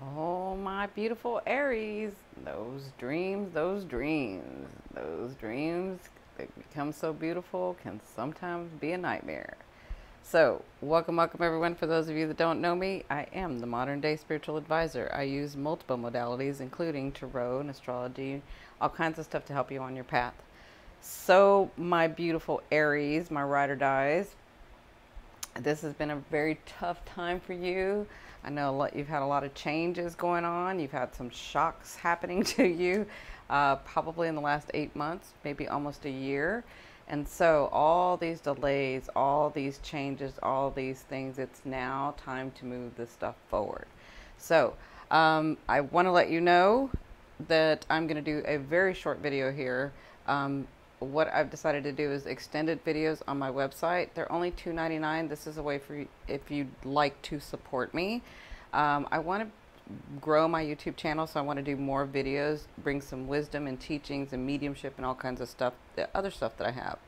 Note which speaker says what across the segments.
Speaker 1: Oh, my beautiful Aries, those dreams that become so beautiful can sometimes be a nightmare. So, welcome everyone. For those of you that don't know me, I am the modern day spiritual advisor. I use multiple modalities, including tarot and astrology, all kinds of stuff to help you on your path. So, my beautiful Aries, my ride or dies, this has been a very tough time for you. I know you've had a lot of changes going on. You've had some shocks happening to you, probably in the last 8 months, maybe almost a year. And so, all these delays, all these changes, all these things, it's now time to move this stuff forward. So, I want to let you know that I'm going to do a very short video here. What I've decided to do is extended videos on my website. They're only $2.99. This is a way for you, if you'd like to support me. I want to grow my YouTube channel, so I want to do more videos, bring some wisdom and teachings and mediumship and all kinds of stuff, the other stuff that I have,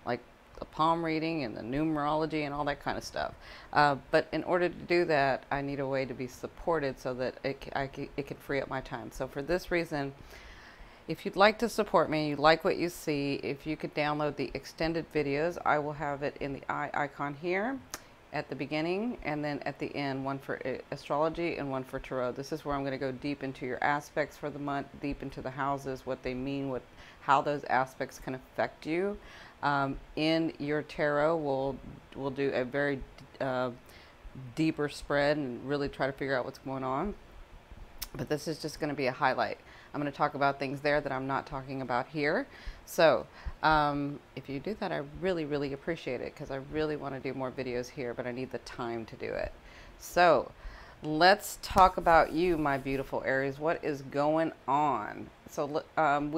Speaker 1: like the palm reading and the numerology and all that kind of stuff. But in order to do that, I need a way to be supported so that it can free up my time. So for this reason, if you'd like to support me, you like what you see, if you could download the extended videos, I will have it in the eye icon here at the beginning, and then at the end, one for astrology and one for tarot. This is where I'm going to go deep into your aspects for the month, deep into the houses, what they mean, how those aspects can affect you. In your tarot, we'll do a very deeper spread and really try to figure out what's going on. But this is just going to be a highlight. I'm going to talk about things there that I'm not talking about here. So if you do that, I really appreciate it, because I really want to do more videos here, but I need the time to do it. So let's talk about you, my beautiful Aries. What is going on? So I'm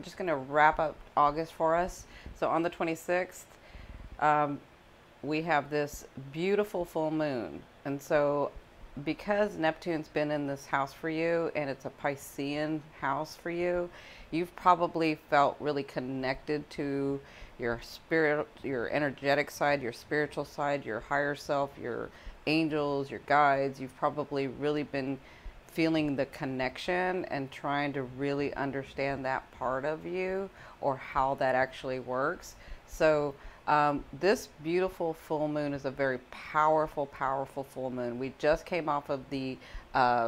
Speaker 1: just going to wrap up August for us. So on the 26th, we have this beautiful full moon. And so because Neptune's been in this house for you, and it's a Piscean house for you, you've probably felt really connected to your spirit, your energetic side, your spiritual side, your higher self, your angels, your guides. You've probably really been feeling the connection and trying to really understand that part of you, or how that actually works. So this beautiful full moon is a very powerful full moon. We just came off of the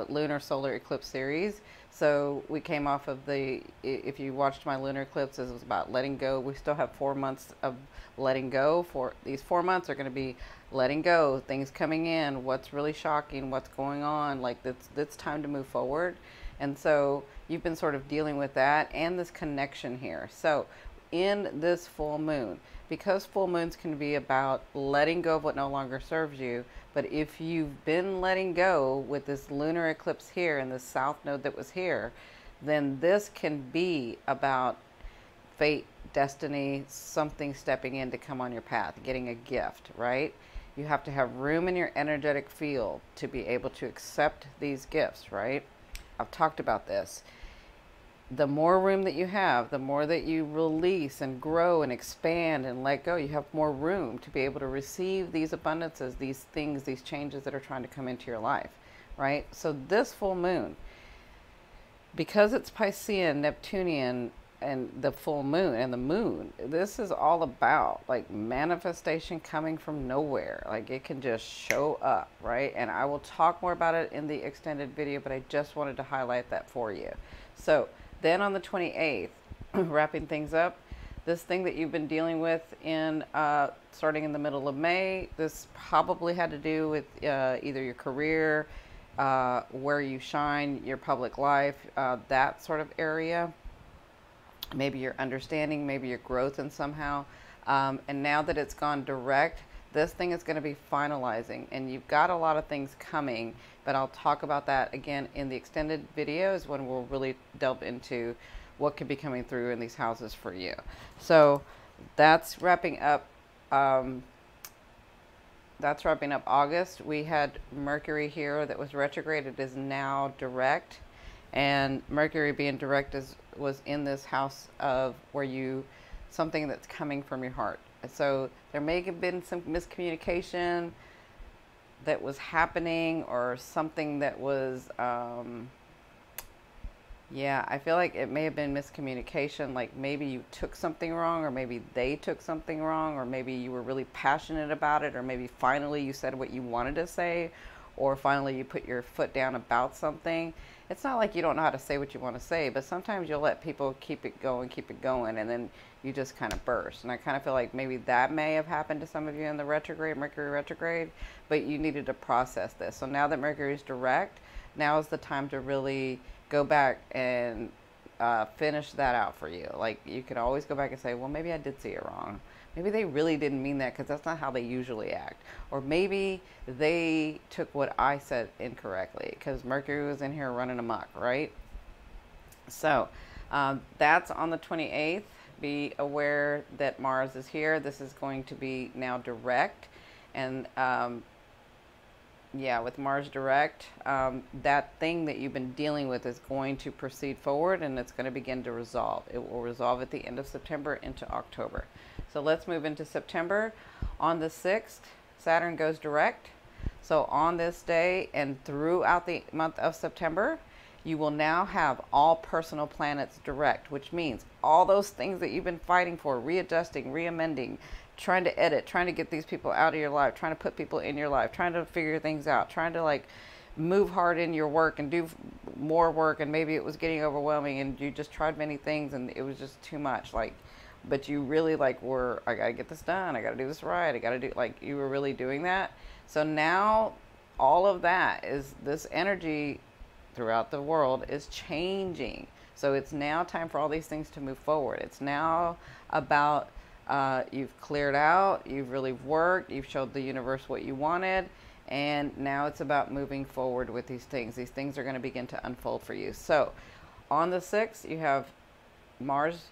Speaker 1: lunar solar eclipse series. So we came off of if you watched my lunar eclipse, it was about letting go. We still have 4 months of letting go. For these 4 months are going to be letting go, things coming in, what's really shocking, what's going on, like it's time to move forward. And so you've been sort of dealing with that and this connection here. So in this full moon, because full moons can be about letting go of what no longer serves you, but if you've been letting go with this lunar eclipse here and the south node that was here, then this can be about fate, destiny, something stepping in to come on your path, getting a gift, right? You have to have room in your energetic field to be able to accept these gifts, right? I've talked about this. The more room that you have, the more that you release and grow and expand and let go, you have more room to be able to receive these abundances, these things, these changes that are trying to come into your life, right? So this full moon, because it's Piscean, Neptunian, and the full moon and the moon, this is all about like manifestation coming from nowhere. Like it can just show up, right? And I will talk more about it in the extended video, but I just wanted to highlight that for you. So then on the 28th, wrapping things up, this thing that you've been dealing with in starting in the middle of May, this probably had to do with either your career, where you shine, your public life, that sort of area. Maybe your understanding, maybe your growth in somehow. And now that it's gone direct, this thing is going to be finalizing, and you've got a lot of things coming, but I'll talk about that again in the extended videos when we'll really delve into what could be coming through in these houses for you. So that's wrapping up. That's wrapping up August. We had Mercury here that was retrograde. It is now direct. And Mercury being direct was in this house of something that's coming from your heart. So there may have been some miscommunication, that was happening, or something that was, yeah, I feel like it may have been miscommunication. Like maybe you took something wrong, or maybe they took something wrong, or maybe you were really passionate about it, or maybe finally you said what you wanted to say, or finally you put your foot down about something. It's not like you don't know how to say what you want to say, but sometimes you'll let people keep it going, and then you just kind of burst. And I kind of feel like maybe that may have happened to some of you in the retrograde, Mercury retrograde, but you needed to process this. So now that Mercury is direct, now is the time to really go back and finish that out for you. Like you can always go back and say, well, maybe I did see it wrong. Maybe they really didn't mean that, because that's not how they usually act. Or maybe they took what I said incorrectly, because Mercury was in here running amok, right? So that's on the 28th. Be aware that Mars is here. This is going to be now direct. And yeah, with Mars direct, that thing that you've been dealing with is going to proceed forward, and it's going to begin to resolve. It will resolve at the end of September into October. So let's move into September. On the 6th, Saturn goes direct. So on this day and throughout the month of September, you will now have all personal planets direct, which means all those things that you've been fighting for, readjusting, reamending, trying to edit, trying to get these people out of your life, trying to put people in your life, trying to figure things out, trying to like move hard in your work and do more work, and maybe it was getting overwhelming and you just tried many things and it was just too much, like, but you really like were, I gotta get this done, I gotta do this right, I gotta do, like, you were really doing that. So now all of that is, this energy throughout the world is changing. So it's now time for all these things to move forward. It's now about you've cleared out, you've really worked, you've showed the universe what you wanted, and now it's about moving forward with these things. These things are going to begin to unfold for you. So on the 6th, you have Mars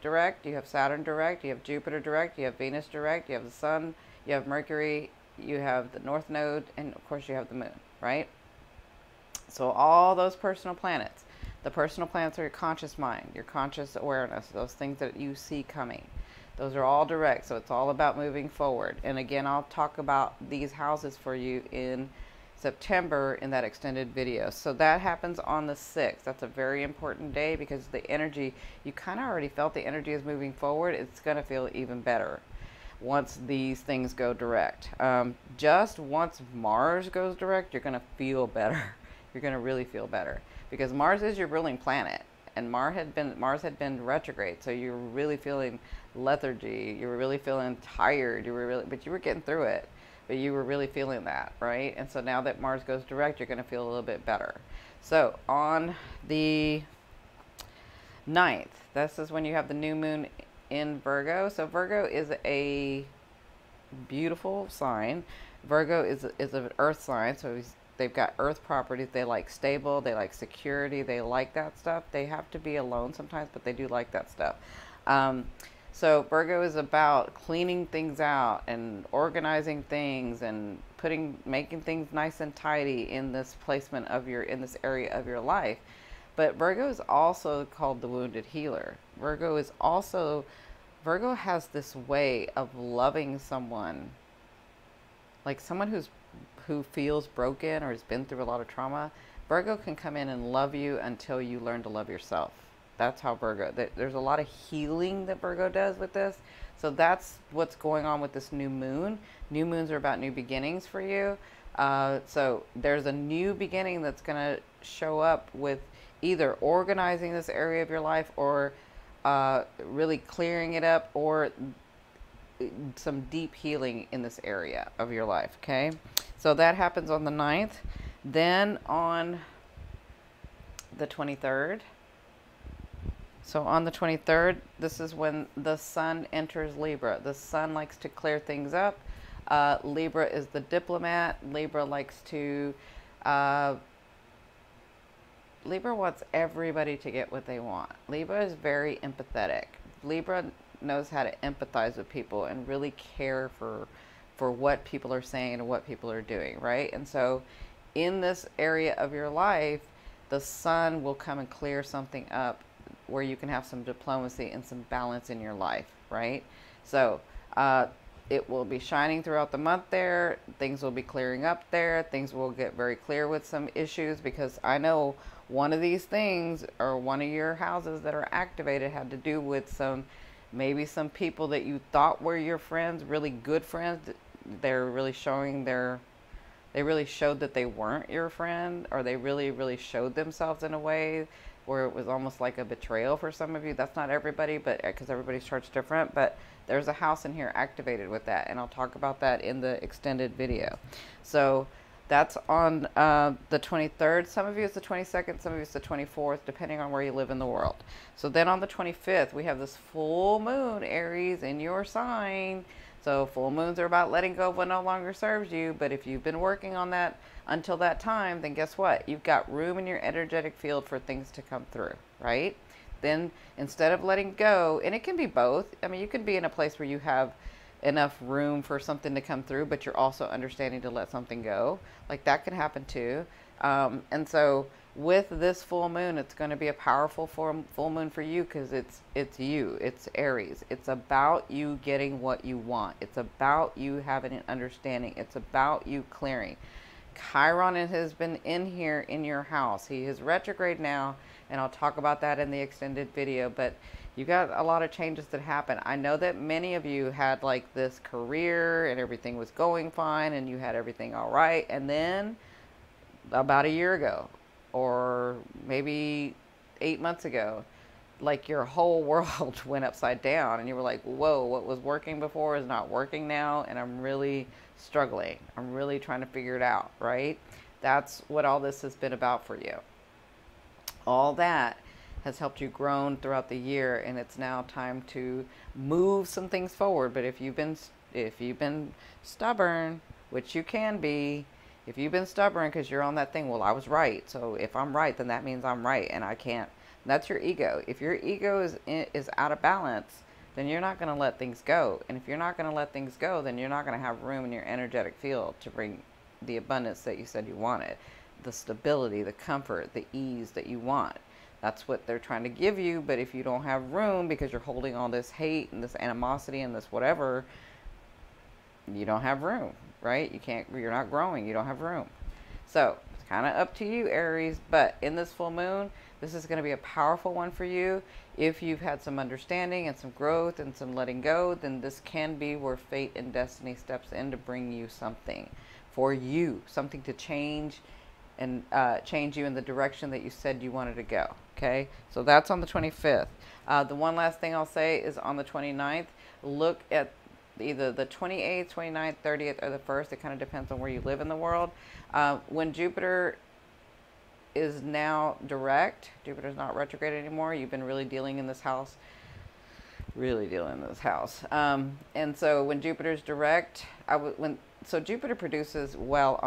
Speaker 1: direct, you have Saturn direct, you have Jupiter direct, you have Venus direct, you have the Sun, you have Mercury, you have the North Node, and of course you have the Moon, right? So all those personal planets, the personal planets are your conscious mind, your conscious awareness, those things that you see coming. Those are all direct, so it's all about moving forward. And again, I'll talk about these houses for you in September in that extended video. So that happens on the 6th. That's a very important day, because the energy, you kind of already felt the energy is moving forward. It's going to feel even better once these things go direct. Just once Mars goes direct, you're going to feel better. You're going to really feel better, because Mars is your ruling planet, and Mars had been retrograde, so you're really feeling lethargy. You were really feeling tired. But you were getting through it. But you were really feeling that, right? And so now that Mars goes direct, you're going to feel a little bit better. So on the 9th, this is when you have the new moon in Virgo. So Virgo is a beautiful sign. Virgo is an earth sign, so they've got earth properties. They like stable, they like security, they like that stuff. They have to be alone sometimes, but they do like that stuff. So Virgo is about cleaning things out and organizing things and making things nice and tidy in this placement of in this area of your life. But Virgo is also called the wounded healer. Virgo has this way of loving someone, like someone who feels broken or has been through a lot of trauma. Virgo can come in and love you until you learn to love yourself. That's how Virgo, there's a lot of healing that Virgo does with this. So that's what's going on with this new moon. New moons are about new beginnings for you. So there's a new beginning that's going to show up with either organizing this area of your life, or really clearing it up, or some deep healing in this area of your life. Okay. So that happens on the 9th. Then on the 23rd, so on the 23rd, this is when the Sun enters Libra. The Sun likes to clear things up. Libra is the diplomat. Libra likes to, Libra wants everybody to get what they want. Libra is very empathetic. Libra knows how to empathize with people and really care for what people are saying and what people are doing, right? And so in this area of your life, the Sun will come and clear something up where you can have some diplomacy and some balance in your life, right? So it will be shining throughout the month there. Things will be clearing up there. Things will get very clear with some issues, because I know one of these things, or one of your houses that are activated, had to do with maybe some people that you thought were your friends, really good friends. They're really showing they really showed that they weren't your friend, or they really showed themselves in a way where it was almost like a betrayal for some of you. That's not everybody, but because everybody's chart's different, but there's a house in here activated with that, and I'll talk about that in the extended video. So that's on the 23rd. Some of you it's the 22nd, some of you it's the 24th, depending on where you live in the world. So then on the 25th, we have this full moon, Aries, in your sign. So full moons are about letting go of what no longer serves you. But if you've been working on that until that time, then guess what? You've got room in your energetic field for things to come through, right? Then instead of letting go, and it can be both. I mean, you can be in a place where you have enough room for something to come through, but you're also understanding to let something go. Like that can happen too. And so with this full moon, it's going to be a powerful full moon for you, because it's you, it's Aries. It's about you getting what you want. It's about you having an understanding. It's about you clearing. Chiron has been in here in your house. He is retrograde now, and I'll talk about that in the extended video, but you got a lot of changes that happen. I know that many of you had like this career and everything was going fine and you had everything all right, and then about a year ago, or maybe 8 months ago, like your whole world went upside down, and you were like, whoa, what was working before is not working now, and I'm really struggling. I'm really trying to figure it out, right? That's what all this has been about for you. All that has helped you grow throughout the year, and it's now time to move some things forward. But if you've been stubborn, which you can be, if you've been stubborn because you're on that thing, well, I was right, so if I'm right, then that means I'm right, and I can't. That's your ego. If your ego is out of balance, then you're not going to let things go. And if you're not going to let things go, then you're not going to have room in your energetic field to bring the abundance that you said you wanted, the stability, the comfort, the ease that you want. That's what they're trying to give you. But if you don't have room because you're holding all this hate and this animosity and this whatever, you don't have room, right? You're not growing. You don't have room. So it's kind of up to you, Aries. But in this full moon, this is going to be a powerful one for you. If you've had some understanding and some growth and some letting go, then this can be where fate and destiny steps in to bring you something for you, something to change and change you in the direction that you said you wanted to go. Okay, so that's on the 25th. The one last thing I'll say is on the 29th, look at either the 28th, 29th, 30th, or the 1st. It kind of depends on where you live in the world. When Jupiter is now direct, Jupiter's not retrograde anymore. You've been really dealing in this house, and so when Jupiter's direct, so Jupiter produces well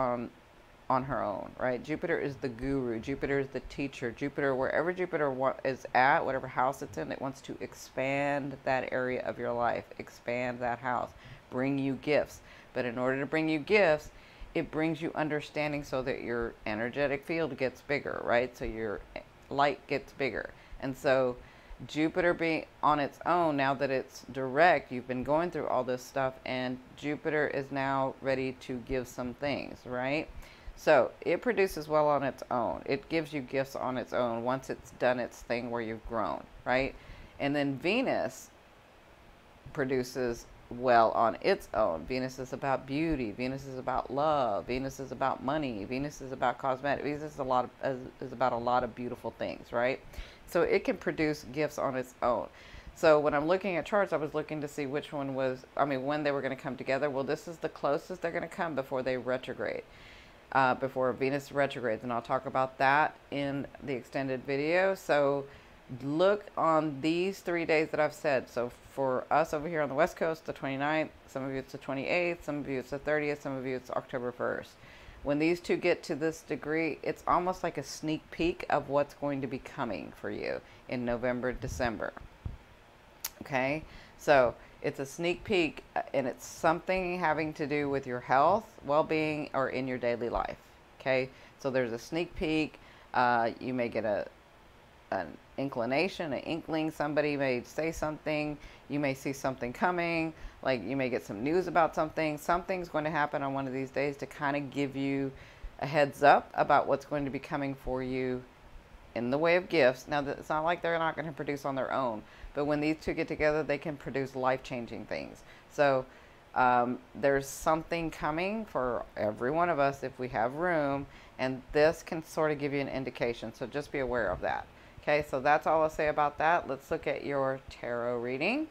Speaker 1: on her own, right? Jupiter is the guru. Jupiter is the teacher. Jupiter, wherever Jupiter is at, whatever house it's in, it wants to expand that area of your life, expand that house, bring you gifts. But in order to bring you gifts, it brings you understanding so that your energetic field gets bigger, right? So your light gets bigger. And so Jupiter being on its own, now that it's direct, you've been going through all this stuff, and Jupiter is now ready to give some things, right? So it produces well on its own. It gives you gifts on its own once it's done its thing where you've grown, right? And then Venus produces well on its own. Venus is about beauty. Venus is about love. Venus is about money. Venus is about cosmetic. Venus is about a lot of beautiful things, right? So it can produce gifts on its own. So when I'm looking at charts, I was looking to see which one was, when they were going to come together. Well, this is the closest they're going to come before they retrograde. Before Venus retrogrades, and I'll talk about that in the extended video. So look on these 3 days that I've said. So for us over here on the West Coast, the 29th, some of you it's the 28th, some of you it's the 30th, some of you it's October 1st. When these two get to this degree, it's almost like a sneak peek of what's going to be coming for you in November, December. Okay, so it's a sneak peek, and it's something having to do with your health, well-being, or in your daily life. Okay, so there's a sneak peek. You may get an inclination, an inkling. Somebody may say something. You may see something coming. Like you may get some news about something. Something's going to happen on one of these days to kind of give you a heads up about what's going to be coming for you in the way of gifts. Now, it's not like they're not going to produce on their own, but when these two get together, they can produce life-changing things. So there's something coming for every one of us if we have room, and this can sort of give you an indication. So just be aware of that. Okay, so that's all I'll say about that. Let's look at your tarot reading.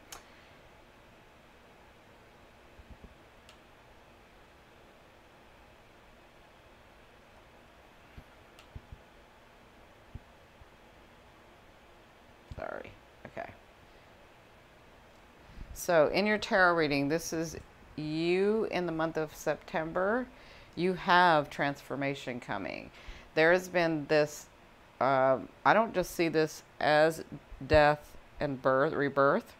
Speaker 1: Sorry. Okay. So in your tarot reading, this is you in the month of September. You have transformation coming. There has been this, I don't just see this as death and birth, rebirth,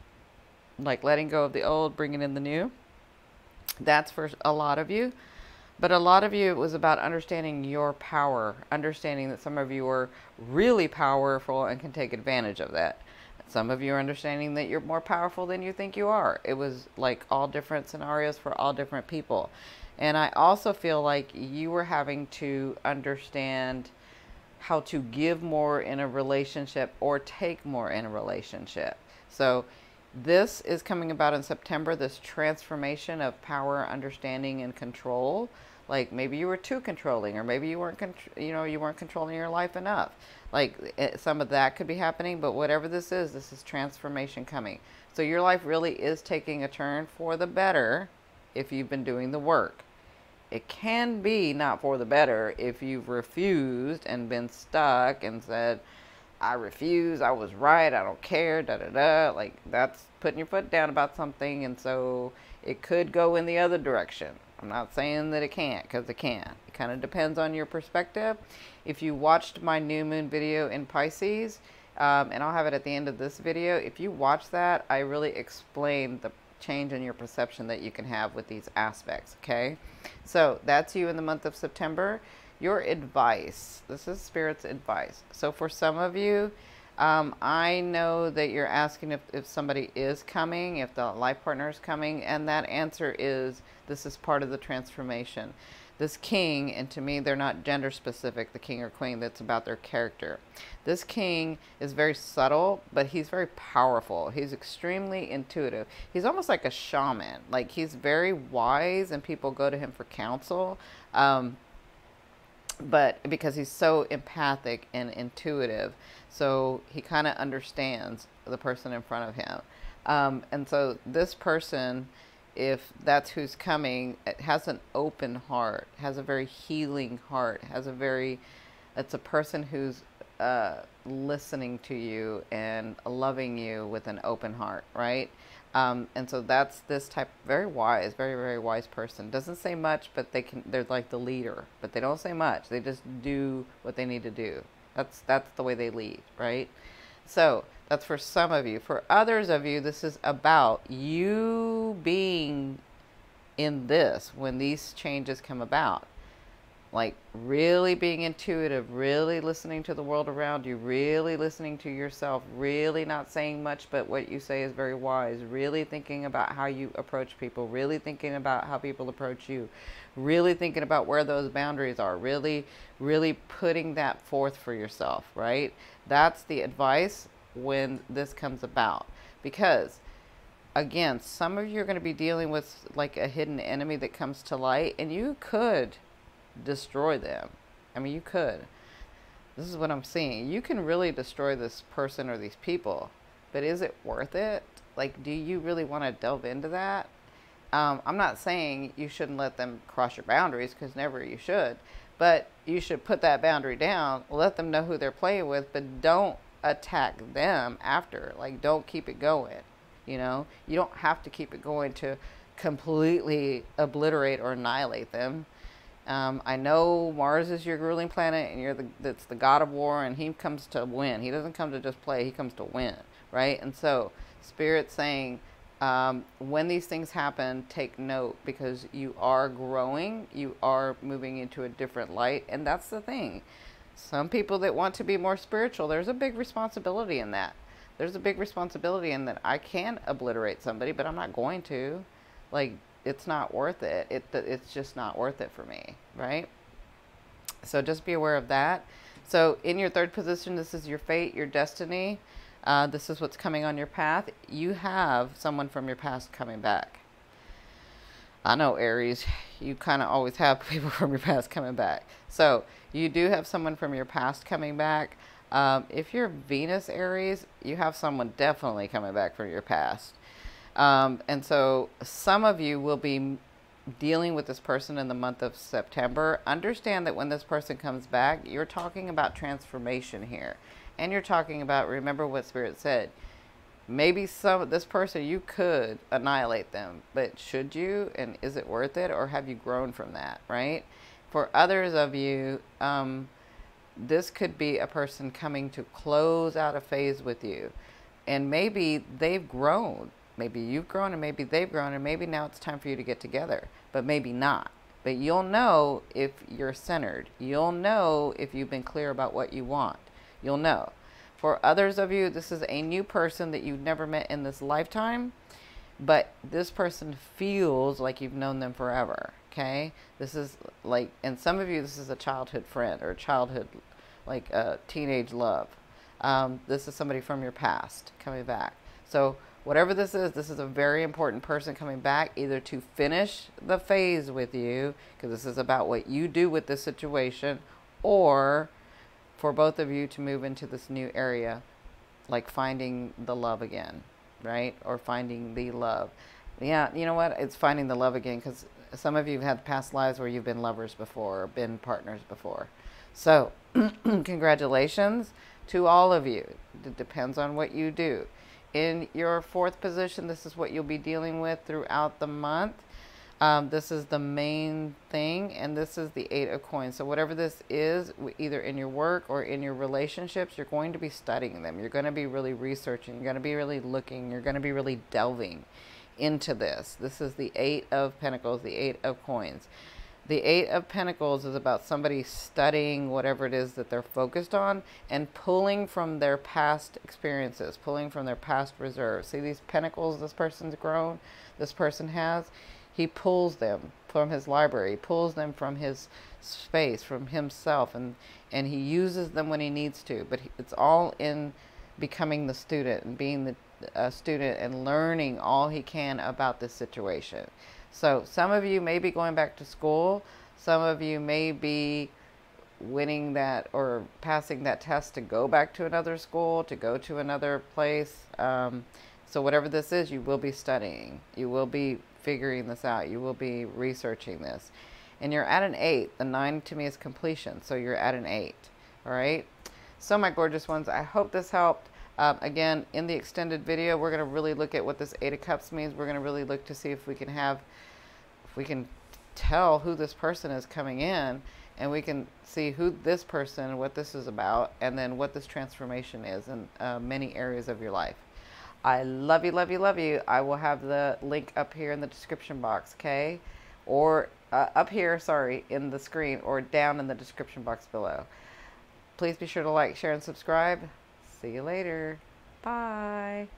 Speaker 1: like letting go of the old, bringing in the new. That's for a lot of you. But a lot of you, it was about understanding your power, understanding that some of you are really powerful and can take advantage of that. Some of you are understanding that you're more powerful than you think you are. It was like all different scenarios for all different people. And I also feel like you were having to understand how to give more in a relationship or take more in a relationship. So this is coming about in September, this transformation of power, understanding, and control. Like maybe you were too controlling, or maybe you weren't, you weren't controlling your life enough. Like some of that could be happening, but whatever this is transformation coming. So your life really is taking a turn for the better if you've been doing the work. It can be not for the better if you've refused and been stuck and said, I refuse, I was right, I don't care, da da da. Like that's putting your foot down about something, and so it could go in the other direction. I'm not saying that it can't, because it can. It kind of depends on your perspective. If you watched my new moon video in Pisces, and I'll have it at the end of this video, if you watch that, I really explain the change in your perception that you can have with these aspects, okay? So that's you in the month of September. Your advice. This is Spirit's advice. So for some of you, I know that you're asking if somebody is coming, if the life partner is coming, and that answer is this is part of the transformation. This king, and to me they're not gender specific, the king or queen, that's about their character. This king is very subtle, but he's very powerful. He's extremely intuitive. He's almost like a shaman. Like he's very wise and people go to him for counsel. But because he's so empathic and intuitive, so he kind of understands the person in front of him. And so this person, if that's who's coming, it has an open heart, has a very healing heart, it's a person who's listening to you and loving you with an open heart, right? And so that's this type, very wise, very, very wise person. Doesn't say much, but they're like the leader, but they don't say much. They just do what they need to do. That's the way they lead, right? So that's for some of you. For others of you, this is about you being in this when these changes come about. Like really being intuitive, really listening to the world around you, really listening to yourself, really not saying much, but what you say is very wise, really thinking about how you approach people, really thinking about how people approach you, really thinking about where those boundaries are, really, really putting that forth for yourself, right? That's the advice when this comes about. Because again, some of you are going to be dealing with like a hidden enemy that comes to light, and you could destroy them. I mean, you could. This is what I'm seeing. You can really destroy this person or these people, but is it worth it? Like, do you really want to delve into that? I'm not saying you shouldn't let them cross your boundaries, because never you should, but you should put that boundary down, let them know who they're playing with, but don't attack them after. Like, don't keep it going. You know, you don't have to keep it going to completely obliterate or annihilate them. I know Mars is your ruling planet, and that's the god of war, and he comes to win. He doesn't come to just play, he comes to win, right? And so Spirit's saying, when these things happen, take note, because you are growing, you are moving into a different light. And that's the thing. Some people that want to be more spiritual, there's a big responsibility in that. There's a big responsibility in that I can obliterate somebody, but I'm not going to. Like, it's not worth it. It's just not worth it for me, right? So just be aware of that. So in your third position, this is your fate, your destiny. This is what's coming on your path. You have someone from your past coming back. I know, Aries, you kind of always have people from your past coming back. So you do have someone from your past coming back. If you're Venus Aries, you have someone definitely coming back from your past. And so some of you will be dealing with this person in the month of September. Understand that when this person comes back, you're talking about transformation here. And you're talking about, remember what Spirit said, maybe this person, you could annihilate them, but should you? And is it worth it? Or have you grown from that, right? For others of you, this could be a person coming to close out a phase with you. And maybe they've grown. Maybe you've grown, and maybe they've grown, and maybe now it's time for you to get together. But maybe not. But you'll know if you're centered. You'll know if you've been clear about what you want. You'll know. For others of you, this is a new person that you've never met in this lifetime, but this person feels like you've known them forever, okay? This is like, and some of you, this is a childhood friend or a childhood, like a teenage love. This is somebody from your past coming back. So whatever this is a very important person coming back, either to finish the phase with you, because this is about what you do with this situation, or for both of you to move into this new area, like finding the love again, right? Or finding the love. Yeah, you know what? It's finding the love again, because some of you have had past lives where you've been lovers before, or been partners before. So, congratulations to all of you. It depends on what you do. In your fourth position, this is what you'll be dealing with throughout the month. This is the main thing, and this is the 8 of coins. So whatever this is, either in your work or in your relationships, you're going to be studying them. You're going to be really researching. You're going to be really looking. You're going to be really delving into this. This is the 8 of Pentacles, the 8 of coins. The 8 of Pentacles is about somebody studying whatever it is that they're focused on and pulling from their past experiences, pulling from their past reserves. See these pentacles this person's grown, this person has? He pulls them from his library, he pulls them from his space, from himself, and he uses them when he needs to. But it's all in becoming the student and being the student and learning all he can about this situation. So some of you may be going back to school. Some of you may be winning that or passing that test to go back to another school, to go to another place. So whatever this is, you will be studying. You will be figuring this out. You will be researching this. And you're at an 8. The 9 to me is completion. So you're at an 8. All right. So my gorgeous ones, I hope this helped. Again, in the extended video, we're going to really look at what this 8 of Cups means. We're going to really look to see if we can tell who this person is coming in, and we can see who this person, what this is about, and then what this transformation is in many areas of your life. I love you, love you, love you. I will have the link up here in the description box, okay? Or up here, sorry, in the screen, or down in the description box below. Please be sure to like, share, and subscribe. See you later. Bye.